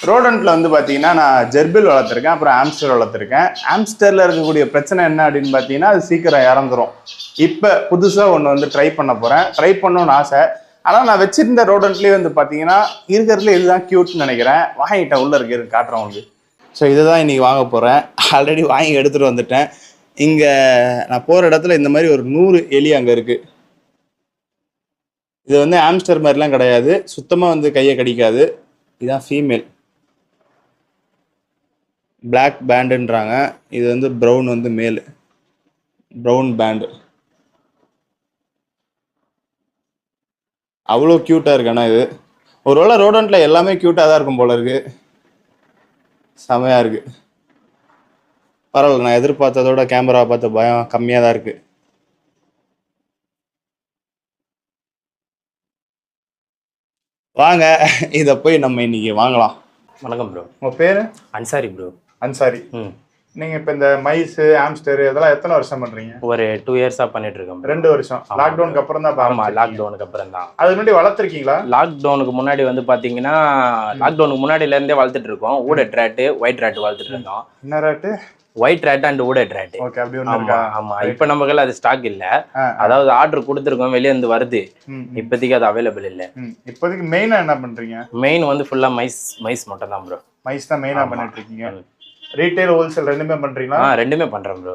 ரோடன்ட்ல வந்து பாத்தீங்கன்னா நான் ஜெர்பில் வளர்த்துருக்கேன், அப்புறம் ஆம்ஸ்டர் வளர்த்துருக்கேன். ஆம்ஸ்டர்ல இருக்கக்கூடிய பிரச்சனை என்ன அப்படின்னு பாத்தீங்கன்னா அது சீக்கிரம் இறந்துரும். இப்ப புதுசா ஒண்ணு வந்து ட்ரை பண்ண போறேன், ட்ரை பண்ணணும்னு ஆசை. ஆனா நான் வச்சிருந்த ரோடன்ட்லயே வந்து பாத்தீங்கன்னா இருக்கிறதுல இதுதான் கியூட்னு நினைக்கிறேன். வாங்கிட்டேன், உள்ள இருக்கு காட்டுறேன் உங்களுக்கு. ஸோ இதுதான் இன்னைக்கு வாங்க போறேன். ஆல்ரெடி வாங்கி எடுத்துட்டு வந்துட்டேன். இங்க நான் போற இடத்துல இந்த மாதிரி ஒரு 100 எலி அங்க இருக்கு. இது வந்து ஆம்ஸ்டர் மாதிரிலாம் கிடையாது, சுத்தமா வந்து கையை கடிக்காது. இதுதான் ஃபீமேல், பிளாக் பேண்டுன்றாங்க. இது வந்து ப்ரௌன் வந்து மேல், ப்ரௌன் பேண்டு. அவ்வளோ க்யூட்டாக இருக்கு. ஆனால் இது ஒருவேளை ரோடன்ட்ல எல்லாமே க்யூட்டாக தான் இருக்கும் போல இருக்கு. செமையாக இருக்கு. பரவாயில்ல, நான் எதிர்பார்த்ததோட கேமரா பார்த்த பயம் கம்மியாக தான் இருக்கு. வாங்க இதை போய் நம்ம இன்னைக்கு வாங்கலாம். வணக்கம் ப்ரோ. உங்கள் பேர்? அன்சாரி ப்ரோ. அன்சாரி. நீங்க இப்ப இந்த மைஸ் ஆம்ஸ்டர் இதெல்லாம் எத்தனை வருஷம் பண்றீங்க? ஒரு 2 இயர்ஸா பண்ணிட்டு இருக்கோம். 2 வருஷம். லாக்டவுனுக்கு அப்புறம் தான்? ஆமா, லாக்டவுனுக்கு அப்புறம் தான். அது முன்னாடி வளர்த்துருக்கீங்களா? லாக்டவுனுக்கு முன்னாடி வந்து பாத்தீங்கன்னா லாக்டவுனுக்கு முன்னாடில இருந்தே வளர்த்துட்டு இருக்கோம். ஊடட் ராட், ஒயிட் ராட் வளர்த்துட்டு இருந்தோம். என்ன rat? White rat and hooded rat. Okay, அப்படி ஒண்ணு இருக்கா? ஆமா. இப்ப நம்ம கையில அது ஸ்டாக் இல்ல. அதாவது ஆர்டர் கொடுத்துருக்கோம், வெளிய இருந்து வருது. இப்போதைக்கு அது அவைலபிள் இல்ல. இப்போதைக்கு மெயினா என்ன பண்றீங்க? மெயின் வந்து ஃபுல்லா மைஸ் மட்டும் தான் ப்ரோ. மைஸ் தான் மெயினா பண்ணிட்டு இருக்கீங்க. ரீட்டைல், ஹோல்சேல் ரெண்டுமே பண்றீங்களா? ரெண்டுமே பண்றேன் ப்ரோ.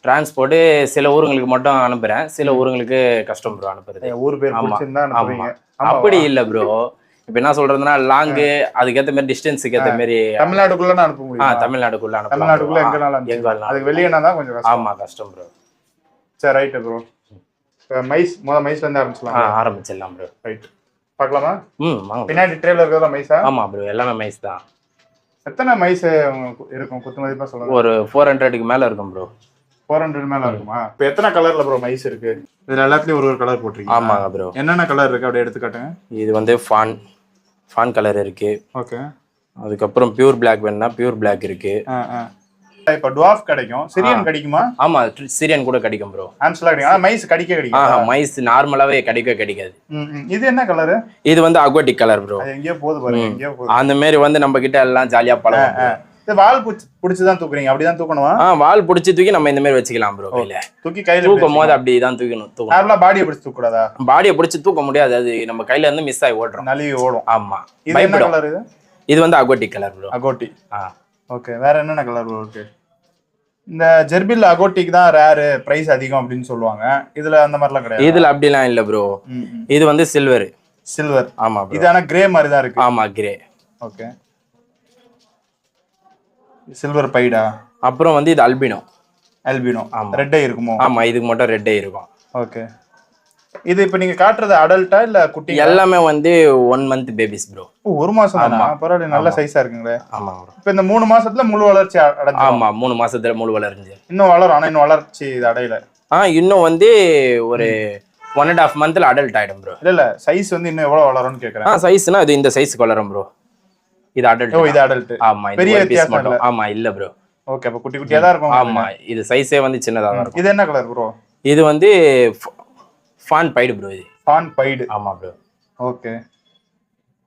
டிரான்ஸ்போர்ட் சில ஊருங்களுக்கு மட்டும் அனுப்புறேன், சில ஊருங்களுக்கு கஸ்டம் ப்ரோ அனுப்புறது. ஊர் பேர் பிடிச்சிருந்தா அனுப்புவீங்க? அப்படி இல்ல ப்ரோ. இப்ப என்ன சொல்றதுன்னா லாங்கு, அதுக்கேற்ற மாதிரி டிஸ்டன்ஸுக்கு ஏற்ற மாதிரி தமிழ்நாடுக்குள்ள அனுப்ப முடியும். தமிழ்நாடுக்குள்ள அனுப்பலாம். தமிழ்நாடுக்குள்ள எங்கனாலும். அதுக்கு வெளியேனா தான் கொஞ்சம் கஷ்டம். ஆமா, கஷ்டம் ப்ரோ. சரி, ரைட் ப்ரோ. மைஸ்ல இருந்து ஆரம்பிச்சிடலாம் ப்ரோ. ரைட், பார்க்கலாமா? வாங்க. பின்னாடி ட்ரேல இருக்கிறதா மைஸா? ஆமா ப்ரோ, எல்லாமே மைஸ் தான். எத்தனை மைஸ் இருக்கும் குத்து மதிப்பா சொல்லுங்க? ஒரு 400க்கு மேல இருக்கும் ப்ரோ. 400 மேல இருக்குமா? இப்போ எத்தனை கலர்ல ப்ரோ மைஸ் இருக்கு? இதுல எல்லாத்துலயும் ஒரு கலர் போட்டுருக்கீங்க? ஆமாங்க ப்ரோ. என்னென்ன கலர் இருக்கு அப்படியே எடுத்து காட்டுங்க. இது வந்து ஃபான் கலர் இருக்கு. ஓகே. அதுக்கப்புறம் பியூர் பிளாக் வேணும்னா பியூர் பிளாக் இருக்கு. இப்ப டுவார்ஃப் கிடைக்கும், சிரியன் கிடைக்குமா? ஆமா, சிரியன் கூட கிடைக்கும் ப்ரோ. ஆம்ஸ்லாம் கிடைக்கும். ஆனா மைஸ் கிடைக்கும். மைஸ் நார்மலாவே கிடைக்காது. இது என்ன கலர்? இது வந்து அக்வாட்டிக் கலர் ப்ரோ. எங்கேயோ போகுது பாருங்க, எங்கேயோ போகுது. அந்த மாதிரி வந்து நம்ம கிட்ட எல்லாம் ஜாலியா பழகும். இது வால் புடிச்சு தான் தூக்குறீங்க? அப்படிதான் தூக்கணுமா? வால் புடிச்சு தூக்கி நம்ம இந்த மாதிரி வச்சுக்கலாம் ப்ரோ. கையில தூக்கி கையில தூக்கும் போது அப்படிதான் தூக்கணும். நார்மலா பாடியை பிடிச்சு தூக்க கூடாதா? பாடியை பிடிச்சு தூக்க முடியாது, அது நம்ம கையில இருந்து மிஸ் ஆகி ஓடுறோம், நழுவி ஓடும். ஆமா. இது என்ன கலர்? இது வந்து aquatic colour bro. Agouti. Okay. வேற என்னென்ன கலர் ப்ரோ இருக்கு? இந்த ஜெர்பில் அகோட்டிக் தான் ரேர், பிரைஸ் அதிகம் அப்படின்னு சொல்லுவாங்க. இதுல அந்த மாதிரிலாம் கிடையாது? இதுல அப்படிலாம் இல்ல ப்ரோ. இது வந்து சில்வர். ஆமா ப்ரோ. இது ஆனா கிரே மாதிரி தான் இருக்கு. ஆமா, கிரே. ஓகே. சில்வர் பைடா. அப்புறம் வந்து இது அல்பினோ. ஆமா. ரெட்டே இருக்குமோ? ஆமா, இதுக்கு மட்டும் ரெட்டே இருக்கும். ஓகே. இது இப்ப நீங்க காட்டுறது அடல்ட்டா இல்ல குட்டி? எல்லாமே வந்து 1 மந்த் பேபிஸ் ப்ரோ. 1 மாசம் தானா? பரவாயில்லை, நல்ல சைஸா இருக்குங்களே. ஆமா ப்ரோ. இப்ப இந்த 3 மாசத்துல முழு வளர்ச்சி அடைஞ்சு? ஆமா, 3 மாசத்துல முழு வளர்ச்சி. இன்னும் வளரும், ஆனா இன்னும் வளர்ச்சி இது அடையல. இன்னும் வந்து ஒரு 1.5 மந்த்ல அடல்ட் ஆயிடும் ப்ரோ. இல்ல சைஸ் வந்து இன்னும் எவ்வளவு வளரும்னு கேக்குறேன். சைஸ்னா இது இந்த சைஸ்க்கு வளரும் ப்ரோ. இது அடல்ட். இது அடல்ட். ஆமா, பெரிய வித்தியாசம் இல்ல. ஆமா, இல்ல ப்ரோ. ஓகே. அப்ப குட்டி குட்டியா தான் இருக்கும். ஆமா, இது சைஸே வந்து சின்னதா தான் இருக்கும். இது என்ன கலர் ப்ரோ? இது வந்து ஃபான் பைடு ப்ரோ. இது ஃபான் பைடு. ஆமா ப்ரோ. ஓகே.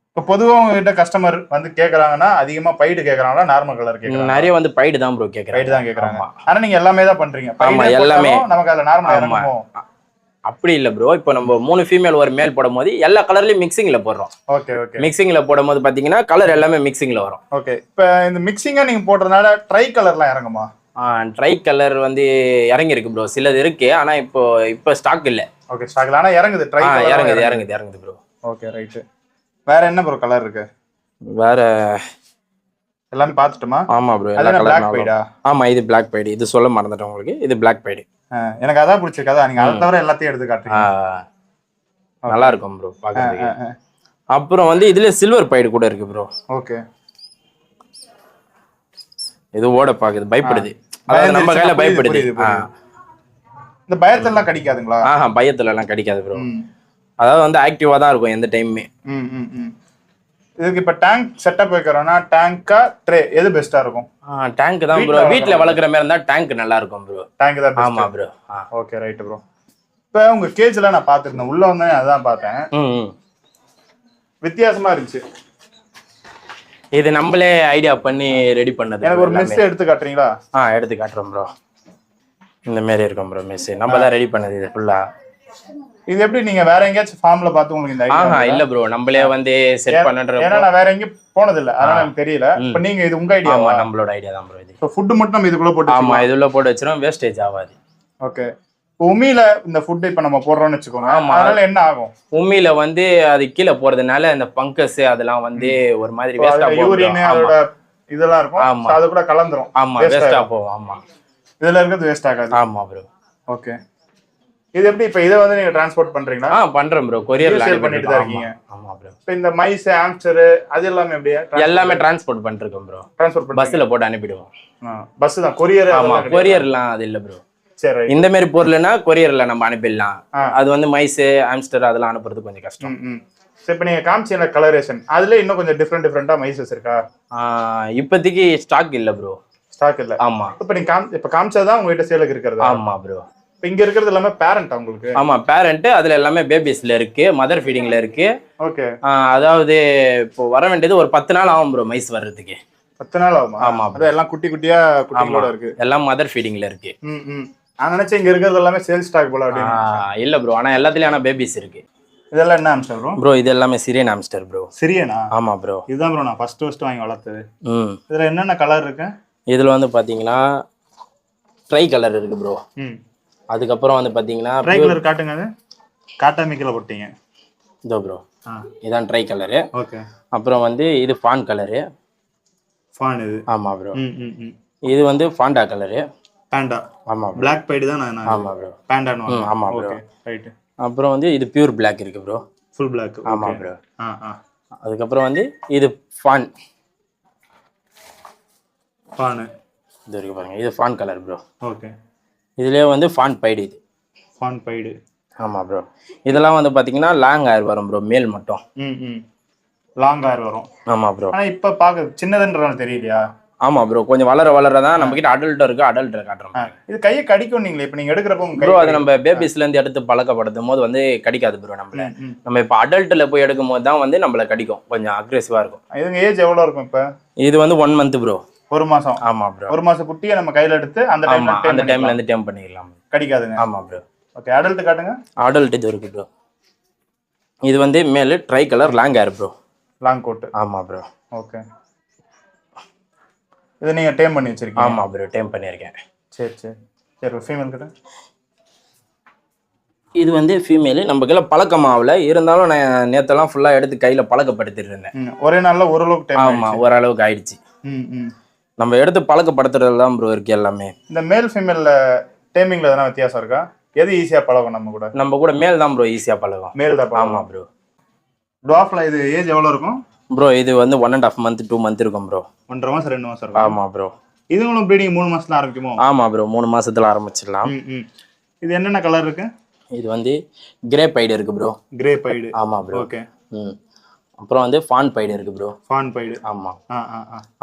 இப்ப பொதுவா உங்ககிட்ட கஸ்டமர் வந்து கேக்குறாங்கன்னா அதிகமா பைடு கேக்குறாங்களா, நார்மல் கலர் கேக்குறாங்க? நிறைய வந்து பைடு தான் ப்ரோ கேக்குறாங்க. பைடு தான் கேக்குறாங்க. ஆனா நீங்க எல்லாமே தான் பண்றீங்க? ஆமா, எல்லாமே. நமக்கு அதுல நார்மல் இறங்குமோ? அப்படி இல்ல ப்ரோ. இப்போ நம்ம 3 ஃபீமேல் ஒரு மேல் போடும்போது எல்லா கலர்லயும் மிக்சிங்ல போடுறோம். ஓகே. ஓகே. மிக்சிங்ல போடும்போது பாத்தீங்கன்னா கலர் எல்லாமே மிக்சிங்ல வரும். ஓகே. இப்போ இந்த மிக்சிங்கா நீங்க போடுறதுனால ட்ரை கலர்லாம் இறங்குமா? ட்ரை கலர் வந்து இறங்கி இருக்கு ப்ரோ. சிலது இருக்கு, ஆனா இப்போ ஸ்டாக் இல்ல. ஓகே, ஸ்டாக்ல. ஆனா இறங்குது, ட்ரை கலர் இறங்குது ப்ரோ. Okay, right. வேற என்ன ப்ரோ கலர் இருக்கு? வேற எல்லாமே பாத்துட்டுமா? ஆமா ப்ரோ, எல்லா கலர். பிளாக் பைடா? ஆமா, இது பிளாக் பைடு. இது சொல்ல மறந்துட்டேன் உங்களுக்கு. இது பிளாக் பைடு. எனக்கு அதான் பிடிச்சிருக்காதா, நீங்க அதை தவிர எல்லாத்தையும் எடுத்து காட்டுறீங்க. நல்லா இருக்கும் ப்ரோ பாக்குறதுக்கு. அப்புறம் வந்து இதுல சில்வர் பைடு கூட இருக்கு ப்ரோ. ஓகே. இது ஓட பாக்குது, பயப்படுது. அதாவது நம்ம கையில பயப்படுது. இந்த பயத்துல எல்லாம் கடிக்காதுங்களா? பயத்துல எல்லாம் கடிக்காது ப்ரோ. அதாவது வந்து ஆக்டிவா தான் இருக்கும் எந்த டைமுமே. இதுக்கு இப்ப டேங்க் செட்டப் வைக்கிறோம்னா டேங்கா ட்ரே எது பெஸ்டா இருக்கும்? டேங்க் தான் ப்ரோ. வீட்ல வளர்க்குற மாதிரி இருந்தா டேங்க் நல்லா இருக்கும் ப்ரோ. டேங்க் தான். ஆமா ப்ரோ. Okay, right bro. இப்ப உங்க கேஜ்ல நான் பாத்துருந்தேன், உள்ள வந்தேன், அதான் பார்த்தேன். வித்தியாசமா இருந்துச்சு. இது நம்மளே ஐடியா பண்ணி ரெடி பண்ணது எனக்கு ஒரு மெஸ் எடுத்து காட்டுறீங்களா? எடுத்து காட்டுறோம் ப்ரோ. இந்த மாதிரி இருக்கும் ப்ரோ மெஸ். நம்ம தான் ரெடி பண்ணது இது ஃபுல்லா. இது எப்படி நீங்க வேற எங்கேயாச்சும் ஃபார்ம்ல பார்த்து உங்களுக்கு இந்த ஐடியா? இல்ல ப்ரோ, நம்மளே வந்து செட் பண்ணன்ற. ஏன்னா நான் வேற எங்கேயும் போனது இல்ல, அதனால எனக்கு தெரியல. இப்போ நீங்க இது உங்க ஐடியா? ஆமா, நம்மளோட ஐடியா தான் ப்ரோ இது. சோ ஃபுட் மட்டும் நம்ம இதுக்குள்ள போட்டு ஆமா, இதுல போட்டு வச்சிரோம், வேஸ்டேஜ் ஆகாது. ஓகே. உமியில இந்த ஃபுட் இப்ப நம்ம போடுறோம்னு வெச்சுக்கோங்க, அதனால என்ன ஆகும்? உமியில வந்து அது கீழே போறதுனால இந்த பங்கஸ் அதெல்லாம் வந்து ஒரு மாதிரி வேஸ்டா போகும். யூரின் அதோட இதெல்லாம் இருக்கும், அது கூட கலந்துரும். ஆமா, வேஸ்டா போகும். ஆமா, இதுல இருக்கிறது வேஸ்ட் ஆகாது. ஆமா ப்ரோ. ஓகே. இது எப்படி இப்ப இத வந்து நீங்க டிரான்ஸ்போர்ட் பண்றீங்களா? பண்றோம் ப்ரோ, கொரியர்ல சேல் பண்ணிட்டு தான் இருக்கீங்க. ஆமா ப்ரோ. இப்ப இந்த மைஸ் ஆம்ஸ்டர் அது எல்லாமே எப்படி? எல்லாமே டிரான்ஸ்போர்ட் பண்ணிருக்கோம் ப்ரோ. டிரான்ஸ்போர்ட் பண்ணி பஸ்ல போட்டு அனுப்பிடுவோம். பஸ் தான், கொரியர்? ஆமா, கொரியர்லாம் அது இல்ல ப்ரோ. சரி, இந்த மாதிரி பொருள்னா கொரியர்ல நம்ம அனுப்பிடலாம். அது வந்து மைஸ் ஆம்ஸ்டர் அதெல்லாம் அனுப்புறது கொஞ்சம் கஷ்டம். சரி, இப்ப நீங்க காமிச்சீங்க கலரேஷன், அதுல இன்னும் கொஞ்சம் டிஃபரெண்டா மைசஸ் இருக்கா? இப்போதைக்கு ஸ்டாக் இல்ல ப்ரோ. ஸ்டாக் இல்ல? ஆமா. இப்ப நீங்க இப்ப காமிச்சதான் உங்ககிட்ட சேலுக்கு இருக்கிறது? ஆமா ப்ரோ. இங்க இருக்கிறது எல்லாமே பேரண்ட் உங்களுக்கு? ஆமா, பேரண்ட். அதுல எல்லாமே பேபிஸ்ல இருக்கு, மதர் ஃபீடிங்ல இருக்கு. ஓகே. அதாவது இப்போ வர வேண்டியது ஒரு 10 நாள் ஆகும் ப்ரோ மைஸ் வர்றதுக்கு. 10 நாள் ஆகுமா? ஆமா, அது எல்லாம் குட்டி குட்டியா குட்டிகளோட இருக்கு. எல்லாம் மதர் ஃபீடிங்ல இருக்கு. நான் நினைச்சேன் இங்க இருக்கிறது எல்லாமே சேல் ஸ்டாக் போல அப்படின்னு. இல்ல ப்ரோ, ஆனா எல்லாத்துலயும் பேபிஸ் இருக்கு. இதெல்லாம் என்ன ஆம்ஸ்டர் ப்ரோ? ப்ரோ இது எல்லாமே சிரியன் ஆம்ஸ்டர் ப்ரோ. சிரியனா? ஆமா ப்ரோ. இதுதான் ப்ரோ நான் ஃபர்ஸ்ட் வாங்கி வளர்த்தது. இதுல என்னென்ன கலர் இருக்கு? இதுல வந்து பாத்தீங்கன்னா ட்ரை கலர் இருக்கு ப்ரோ. அதுக்கப்புறம் வந்து பாத்தீங்கன்னா ட்ரை கலர் காட்டுங்க. அது காட்டாமிக்கல போட்டீங்க இதோ ப்ரோ. இதான் ட்ரை கலரு. ஓகே. அப்புறம் வந்து இது ஃபான் கலரு. ஃபான் இது? ஆமா ப்ரோ. இது வந்து ஃபாண்டா கலரு. பாண்டா? ஆமா. பிளாக் பைடு தான் நான். ஆமா ப்ரோ. பாண்டானு. ஆமா ப்ரோ. ரைட். அப்புறம் வந்து இது பியூர் பிளாக் இருக்கு ப்ரோ. Full black? ஆமா ப்ரோ. அதுக்கப்புறம் வந்து இது ஃபான். ஃபான் இது இருக்கு பாருங்க, இது ஃபான் கலர் ப்ரோ. ஓகே. இதுலயே வந்து ஃபான் பைடு. இது ஃபான் பைடு? ஆமா ப்ரோ. இதெல்லாம் வந்து பாத்தீங்கன்னா லாங் ஹேர் வரும் ப்ரோ, மேல் மட்டும். லாங் ஹேர் வரும். ஆமா ப்ரோ. ஆனா இப்ப பாக்க சின்னதுன்றானே தெரியலையா? ஆமா ப்ரோ, கொஞ்சம் வளர தான் நம்ம கிட்ட அடல்ட் இருக்கு, அடல்ட் காட்டுறோம். இது கையை கடிக்கும் நீங்களே இப்ப நீங்க எடுக்கிறப்போ ப்ரோ. அது நம்ம பேபிஸ்ல இருந்து எடுத்து பழக்கப்படுத்தும் போது வந்து கடிக்காது ப்ரோ நம்மள. நம்ம இப்ப அடல்ட்ல போய் எடுக்கும் போது தான் வந்து நம்மள கடிக்கும், கொஞ்சம் அக்ரெசிவா இருக்கும். இதுங்க ஏஜ் எவ்வளவு இருக்கும் இப்ப? இது வந்து 1 month ப்ரோ. 1 மாசம்? ஆமா ப்ரோ. 1 மாச குட்டியை நம்ம கையில எடுத்து அந்த டைம்ல இருந்து டேம் பண்ணிடலாம். கடிக்காதுங்க? ஆமா ப்ரோ. ஓகே. அடல்ட் காட்டுங்க. அடல்ட் இது இருக்கு ப்ரோ. இது வந்து மேல் try colour long hair bro. Long coat? ஆமா ப்ரோ. ஓகே. இது நீங்க டேம் பண்ணி வச்சிருக்கீங்க? ஆமா ப்ரோ, டேம் பண்ணிருக்கேன். சரி சரி சரி. ஃபீமேல் கிட்ட இது வந்து ஃபீமேல். நம்ம கையில பழக்கமாகல, இருந்தாலும் நான் நேத்தெல்லாம் ஃபுல்லா எடுத்து கையில பழக்கப்படுத்திட்டு இருந்தேன். ஒரே நாள்ல ஓரளவுக்கு டேம்? ஆமா, ஓரளவுக்கு ஆயிடுச்சு. நம்ம எடுத்து பழக்கப்படுத்துறது தான் ப்ரோ இருக்கு எல்லாமே. இந்த மேல் ஃபீமேல் டேமிங்ல எதனா வித்தியாசம் இருக்கா? எது ஈஸியா பழகும் நம்ம கூட? மேல் தான் ப்ரோ ஈஸியா பழகும். மேல் தான்? ஆமா ப்ரோ. டாஃப்ல இது ஏஜ் எவ்வளவு இருக்கும் ப்ரோ? இது வந்து 1.5 month 2 month இருக்கும் ப்ரோ. 1.5 மாசம் 2 மாசம் இருக்கும்? ஆமா ப்ரோ. இதுங்களும் ப்ரீடிங் 3 மாசத்துல ஆரம்பிக்குமோ? ஆமா ப்ரோ, 3 மாசத்துல ஆரம்பிச்சிடலாம். இது என்னென்ன கலர் இருக்கு? இது வந்து கிரே பைடு இருக்கு ப்ரோ. Grey pied? ஆமா ப்ரோ. ஓகே. அப்புறம் வந்து ஃபான் பைடு இருக்கு ப்ரோ. Fawn pied? ஆமா.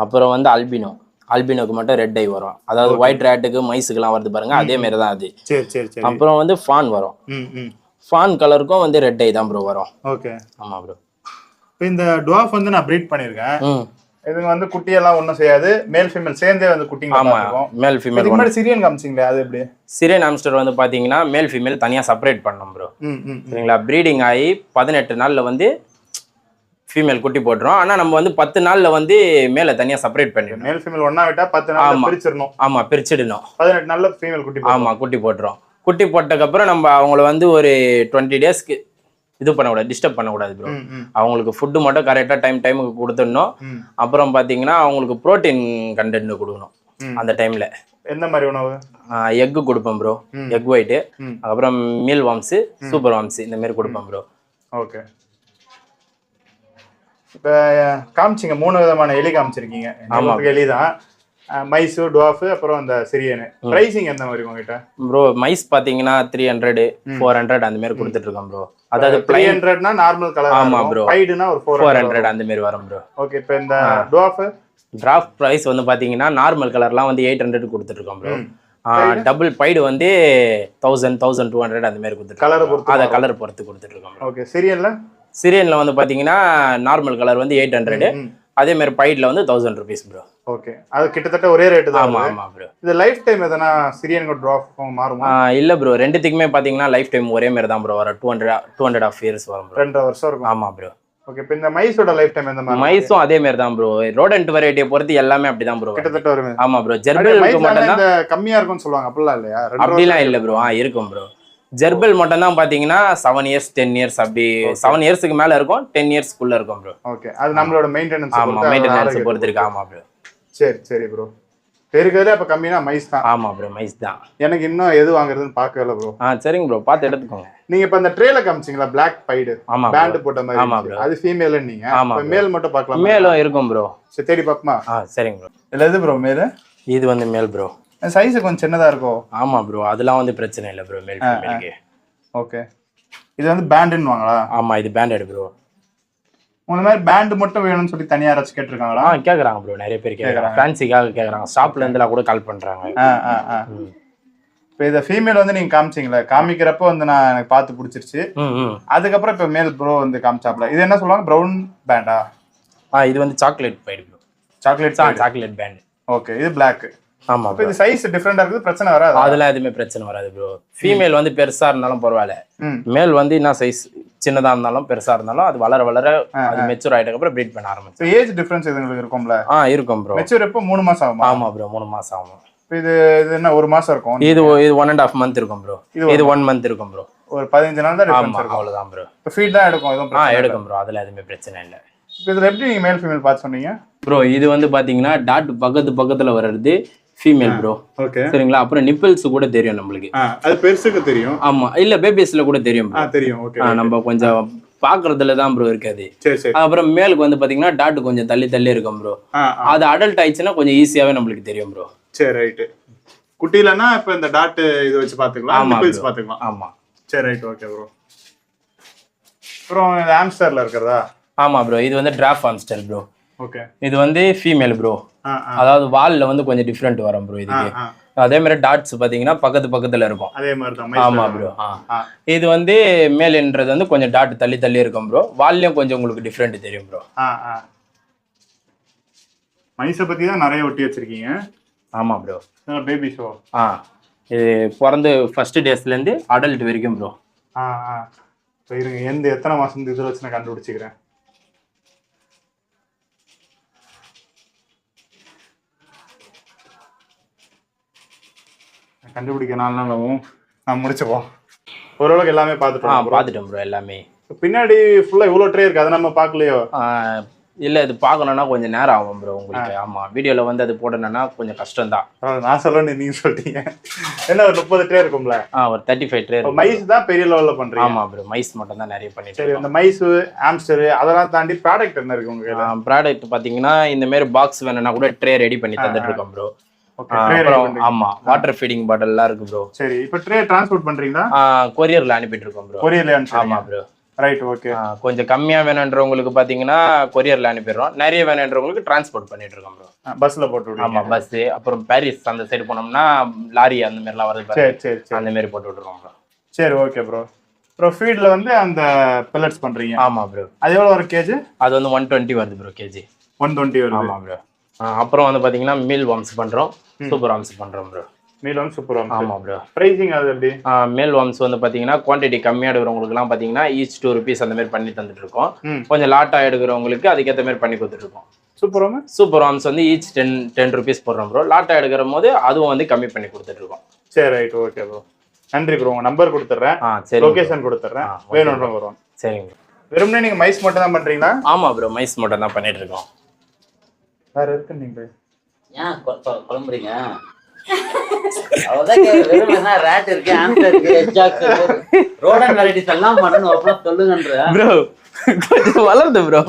அப்புறம் வந்து அல்பினோ. அல்பினோக்கு மட்டும் ரெட் ஐ வரும். அதாவது ஒயிட் ரேட்டுக்கு மைஸுக்குலாம் வருது பாருங்க, அதே மாதிரி தான் அது. சரி சரி சரி. அப்புறம் வந்து ஃபான் வரும். ஃபான் கலருக்கும் வந்து ரெட் ஐ தான் ப்ரோ வரும். ஓகே. ஆமா ப்ரோ. இந்த டுவார்ஃப் வந்து நான் ப்ரீட் பண்ணிருக்கேன். இதுங்க வந்து குட்டி எல்லாம் ஒண்ணும் செய்யாது, மேல் ஃபீமேல் சேர்ந்தே வந்து குட்டிங்க பாத்துக்கும். Male female. இதுக்கு முன்னாடி சிரியன் காமிச்சிங்களே, அது எப்படி? சிரியன் ஆம்ஸ்டர் வந்து பாத்தீங்கன்னா மேல் ஃபீமேல் தனியா செப்பரேட் பண்ணோம் ப்ரோ. சரிங்களா? ப்ரீடிங் ஆகி 18 நாள்ல வந்து ஃபீமேல் குட்டி போட்டுரும். ஆனா நம்ம வந்து 10 நாள்ல வந்து மேல தனியா செப்பரேட் பண்ணிடணும். மேல் ஃபீமேல் ஒண்ணா விட்டா 10 நாள்ல பிரிச்சிரணும். ஆமா, பிரிச்சிடணும். 18 நாள்ல ஃபீமேல் குட்டி போடும். ஆமா, குட்டி போட்டுரும். குட்டி போட்டதுக்கு அப்புறம் நம்ம அவங்கள வந்து ஒரு 20 டேஸ்க்கு இது பண்ணக்கூடாது, டிஸ்டர்ப் பண்ணக்கூடாது ப்ரோ. அவங்களுக்கு ஃபுட்டு மட்டும் கரெக்டா டைமுக்கு கொடுத்துடணும். அப்புறம் பாத்தீங்கன்னா அவங்களுக்கு ப்ரோட்டீன் கண்டென்ட் கொடுக்கணும் அந்த டைம்ல. என்ன மாதிரி உணவு? எக்கு கொடுப்பேன் ப்ரோ. எக் ஒயிட், அப்புறம் மீல் வார்ம்ஸ், சூப்பர் வார்ம்ஸ், இந்த மாதிரி கொடுப்பேன் ப்ரோ. ஓகே. இப்போ காமிச்சிங்க 3 விதமான எலி காமிச்சிருக்கீங்க. எலி தான் மைசூ, டுவாஃப், அப்புறம் அந்த சிரியன். பிரைசிங் எந்த மாதிரி உங்ககிட்ட ப்ரோ? மைஸ் பாத்தீங்கன்னா 300 400 அந்த மாதிரி கொடுத்துட்டு இருக்கோம் ப்ரோ. அதாவது 300னா நார்மல் கலர். ஆமா ப்ரோ. பைடுனா ஒரு 400 அந்த மாதிரி வரும் ப்ரோ. ஓகே. இப்போ இந்த டுவாஃப் பிரைஸ் வந்து பாத்தீங்கன்னா நார்மல் கலர்லாம் வந்து 800 கொடுத்துட்டு இருக்கோம் ப்ரோ. டபுள் பைடு வந்து 1000 1200 அந்த மாதிரி கொடுத்துட்டு கலர் பொறுத்து. அத கலர் பொறுத்து கொடுத்துட்டு இருக்கோம். ஓகே. சிரியன்ல வந்து பாத்தீங்கன்னா நார்மல் கலர் வந்து 800, அதே மாதிரி பைட்ல வந்து 1000 rupees ப்ரோ. ஓகே, அது கிட்டத்தட்ட ஒரே ரேட்டு தான். ஆமா ஆமா ப்ரோ. இது லைஃப் டைம் எதனா சிரியன் ட்ராப் மாறுமா? இல்ல ப்ரோ, ரெண்டுத்துக்குமே பாத்தீங்கன்னா லைஃப் டைம் ஒரே மாதிரி தான் ப்ரோ வரும். 200 years வரும் ப்ரோ. 2 வருஷம் இருக்கும். ஆமா ப்ரோ. ஓகே, இப்போ இந்த மைஸோட லைஃப் டைம் எந்த மாதிரி? மைஸும் அதே மாதிரி தான் ப்ரோ. ரோடன்ட் வெரைட்டியை பொறுத்து எல்லாமே அப்படிதான் ப்ரோ கிட்டத்தட்ட வருமே. ஆமா ப்ரோ. ஜெர்பிலுக்கு மட்டும் தான் கம்மியா இருக்கும்னு சொல்லுவாங்க, அப்படிலாம் இல்லையா? அப்படிலாம் இல்ல ப்ரோ. இருக்கும் ப்ரோ. ஜெர்பில் மட்டும் தான் பாத்தீங்கன்னா 7 years 10 years அப்படி 7 yearsக்கு மேல இருக்கும், 10 yearsக்குள்ள இருக்கும் ப்ரோ. ஓகே, அது நம்மளோட மெயின்டெனன்ஸ். ஆமா, மெயின்டெனன்ஸ் பொறுத்து இருக்கு. ஆமா ப்ரோ. சரி ப்ரோ. இருக்கிறதுல அப்ப கம்மினா மைஸ் தான். ஆமா ப்ரோ, மைஸ் தான். எனக்கு இன்னும் எது வாங்குறதுன்னு பார்க்கல ப்ரோ. சரிங்க ப்ரோ, பார்த்து எடுத்துக்கோங்க. நீங்க இப்ப அந்த ட்ரேல காமிச்சீங்களா பிளாக் பைடு பேண்ட் போட்ட மாதிரி? ஆமா ப்ரோ. அது ஃபீமேல் நீங்க. இப்ப மேல் மட்டும் பார்க்கலாம். மேலும் இருக்கும் ப்ரோ. சரி, தேடி பாப்பமா? சரிங்க ப்ரோ. இல்ல எது ப்ரோ மேல்? இது வந்து மேல் ப்ரோ. சைஸ் கொஞ்சம் சின்னதா இருக்கும். ஆமா ப்ரோ, அதெல்லாம் வந்து பிரச்சனை இல்ல ப்ரோ மேல் ஃபீமேலுக்கு. ஓகே, இது வந்து பேண்ட்னு வாங்களா? ஆமா, இது பேண்டட் ப்ரோ. உங்க மாதிரி பேண்ட் மட்டும் வேணும்னு சொல்லி தனியா யாராச்சும் கேட்டிருக்காங்களா? கேக்குறாங்க ப்ரோ, நிறைய பேர் கேக்குறாங்க. ஃபேன்சிக்காக கேக்குறாங்க. ஷாப்ல இருந்துலாம் கூட கால் பண்றாங்க. இப்போ இதை ஃபீமேல் வந்து நீங்க காமிச்சிங்களா, காமிக்கிறப்ப வந்து நான் எனக்கு பார்த்து பிடிச்சிருச்சு. அதுக்கப்புறம் இப்போ மேல் ப்ரோ வந்து காமிச்சாப்ல. இது என்ன சொல்லுவாங்க, ப்ரௌன் பேண்டா? இது வந்து chocolate pied bro. Chocolate band. Okay, இது பிளாக். ஆமா, இப்போ இது சைஸ் டிஃபரெண்டா இருக்குது, பிரச்சனை வராது? அதெல்லாம் எதுவுமே பிரச்சனை வராது ப்ரோ. ஃபீமேல் வந்து பெருசா இருந்தாலும் பரவாயில்ல, மேல் வந்து என்ன சைஸ் சின்னதா இருந்தாலும் பெருசா இருந்தாலும் அது வளர வளர அது மெச்சூர் ஆயிட்டதுக்கு அப்புறம் ப்ரீட் பண்ண ஆரம்பிச்சு. ஏஜ் டிஃபரன்ஸ் எதுங்களுக்கு இருக்கும்ல? இருக்கும் ப்ரோ. மெச்சூர் எப்போ 3 மாசம் ஆகுமா? ஆமா ப்ரோ, 3 மாசம் ஆகும். இது என்ன 1 மாசம் இருக்கும்? இது 1.5 month இருக்கும் ப்ரோ. இது 1 month இருக்கும் ப்ரோ. ஒரு 15 நாள் தான் டிஃபரன்ஸ் இருக்கும். அவ்வளவுதான் ப்ரோ. இப்போ ஃபீட் தான் எடுக்கும், எதுவும் பிரச்சனை எடுக்கும் ப்ரோ. அதுல எதுவுமே பிரச்சனை இல்ல. இப்போ இதுல எப்படி நீங்க மேல் ஃபீமேல் பார்த்து சொன்னீங்க ப்ரோ? இது வந்து பாத்தீங்கன்னா டாட் பக்கத்துல வர்றது ஃபீமேல் ப்ரோ. ஓகே, சரிங்களா? அப்புறம் நிப்பிள்ஸ் கூட தெரியும் நம்மளுக்கு. அது பெருசுக்கு தெரியும். ஆமா, இல்ல பேபிஸ்ல கூட தெரியும். தெரியும். ஓகே, நம்ம கொஞ்சம் பாக்குறதுல தான் ப்ரோ இருக்காது. சரி. அப்புறம் மேலுக்கு வந்து பாத்தீங்கன்னா டாட் கொஞ்சம் தள்ளி இருக்கும் ப்ரோ. அது அடல்ட் ஆயிடுச்சுன்னா கொஞ்சம் ஈஸியாவே நம்மளுக்கு தெரியும் ப்ரோ. சரி, ரைட். குட்டிலன்னா இப்ப இந்த டாட் இது வச்சு பாத்துக்கலாம், நிப்பிள்ஸ் பாத்துக்கலாம். ஆமா, சரி, ரைட். Okay bro. அப்புறம் இந்த ஆம்ஸ்டர்ல இருக்கிறதா? ஆமா ப்ரோ, இது வந்து டிராஃப் ஆம்ஸ்டர் ப்ரோ. ஓகே, இது வந்து ஃபீமேல் ப்ரோ. அதாவது வால்ல வந்து கொஞ்சம் டிஃபரெண்ட் வரும் ப்ரோ இதுக்கு. அதே மாதிரி டாட்ஸ் பாத்தீங்கன்னா பக்கத்துல இருக்கும். அதே மாதிரி தான். ஆமா ப்ரோ. இது வந்து மேல்ன்றது வந்து கொஞ்சம் டாட் தள்ளி இருக்கும் ப்ரோ. வால்லையும் கொஞ்சம் உங்களுக்கு டிஃபரெண்ட் தெரியும் ப்ரோ. மைஸை பத்தி தான் நிறைய ஒட்டி வச்சிருக்கீங்க. ஆமா ப்ரோ. Baby show. இது பிறந்து ஃபர்ஸ்ட் டேஸ்ல இருந்து அடல்ட் வரைக்கும் ப்ரோ. இருங்க, எத்தனை மாசம் இதுல வச்சு நான் கண்டுபிடிச்சிக்கிறேன். கண்டுபிடிக்க 4 நாள் ஆகும். நான் முடிச்சுப்போம். ஓரளவுக்கு எல்லாமே பார்த்துட்டோம் ப்ரோ. எல்லாமே பின்னாடி ஃபுல்லா இவ்வளவு ட்ரே இருக்கு, அதை நம்ம பார்க்கலையோ? இல்ல, இது பார்க்கணும்னா கொஞ்சம் நேரம் ஆகும் ப்ரோ உங்களுக்கு. ஆமா, வீடியோல வந்து அது போடணும்னா கொஞ்சம் கஷ்டம் தான். நான் சொல்லணும், நீங்க சொல்லிட்டீங்க. என்ன ஒரு 30 ட்ரே இருக்கும்ல? ஒரு 35 ட்ரே. மைஸ் தான் பெரிய லெவல்ல பண்றீங்க? ஆமா ப்ரோ, மைஸ் மட்டும் தான் நிறைய பண்ணிட்டு. சரி, அந்த மைஸ் ஆம்ஸ்டர் அதெல்லாம் தாண்டி ப்ராடக்ட் என்ன இருக்கு உங்களுக்கு? ப்ராடக்ட் பாத்தீங்கன்னா இந்த மாதிரி பாக்ஸ் வேணும்னா கூட ட்ரே ரெடி பண்ணி தந்துட்டு இருக்கோம் ப்ரோ. ஆமா, வாட்டர் ஃபீடிங் பாட்டில் எல்லாம் இருக்கு ப்ரோ. சரி, இப்போ ட்ரே டிரான்ஸ்போர்ட் பண்றீங்களா? கொரியர்ல அனுப்பிட்டு இருக்கோம் ப்ரோ. கொரியர்ல அனுப்பிச்சு? ஆமா ப்ரோ. Right, okay. கொஞ்சம் கம்மியா வேணுன்றவங்களுக்கு பாத்தீங்கன்னா கொரியர்ல அனுப்பிடுறோம். நிறைய வேணுன்றவங்களுக்கு டிரான்ஸ்போர்ட் பண்ணிட்டு இருக்கோம் ப்ரோ. பஸ்ல போட்டு விடுறோம். ஆமா, பஸ். அப்புறம் பாரிஸ் அந்த சைடு போனோம்னா லாரி அந்த மாதிரி எல்லாம் வருது. சரி, அந்த மாதிரி போட்டு விட்டுருக்கோம் ப்ரோ. சரி, ஓகே ப்ரோ. ப்ரோ ஃபீட்ல வந்து அந்த பெல்லட்ஸ் பண்றீங்க? ஆமா ப்ரோ. அது எவ்வளவு ஒரு கேஜி? அது வந்து 120 வருது ப்ரோ கேஜி. 120 வருது? ஆமா ப்ரோ. அப்புறம் வந்து பாத்தீங்கன்னா மீல் வார்ம்ஸ் பண்றோம், சூப்பர் வார்ம்ஸ் பண்றோம் bro. Meal worms, super worms. ஆமா ப்ரோ. பிரைசிங் அது எப்படி? மீல் வார்ம்ஸ் வந்து பாத்தீங்கன்னா குவாண்டிட்டி கம்மியா எடுக்கிறவங்களுக்கு எல்லாம் பாத்தீங்கன்னா ஈச் 2 rupees அந்த மாதிரி பண்ணி தந்துட்டு இருக்கோம். கொஞ்சம் லாட்டா எடுக்கிறவங்களுக்கு அதுக்கேற்ற மாதிரி பண்ணி கொடுத்துட்டு இருக்கோம். சூப்பர் வார்ம்ஸ் வந்து ஈச் 10 rupees போடுறோம் ப்ரோ. லாட்டா எடுக்கிற போது அதுவும் வந்து கம்மி பண்ணி கொடுத்துட்டு இருக்கோம். சரி, ரைட், ஓகே ப்ரோ. நன்றி ப்ரோ. உங்க நம்பர் கொடுத்துறேன், சரி, லொகேஷன் கொடுத்துறேன், வேணும்ன்றவங்க வருவாங்க. சரிங்க. வெறுமனே நீங்க மைஸ் மட்டும் தான் பண்றீங்களா? ஆமா ப்ரோ, மைஸ் மட்டும் தான் பண்ணிட்டு இருக்கோம். வேற இருக்கு நீங்க ஏன் குழம்புறீங்க? அவ்வளவுதான். வெறுமனா ராட் இருக்கு, ஆம்ஸ்டர் இருக்கு, எக்ஸாக்ட் இருக்கு, ரோடன் வெரைட்டிஸ் எல்லாம் பண்ணணும். அப்புறம் சொல்லுங்கன்ற ப்ரோ கொஞ்சம் வளருது ப்ரோ.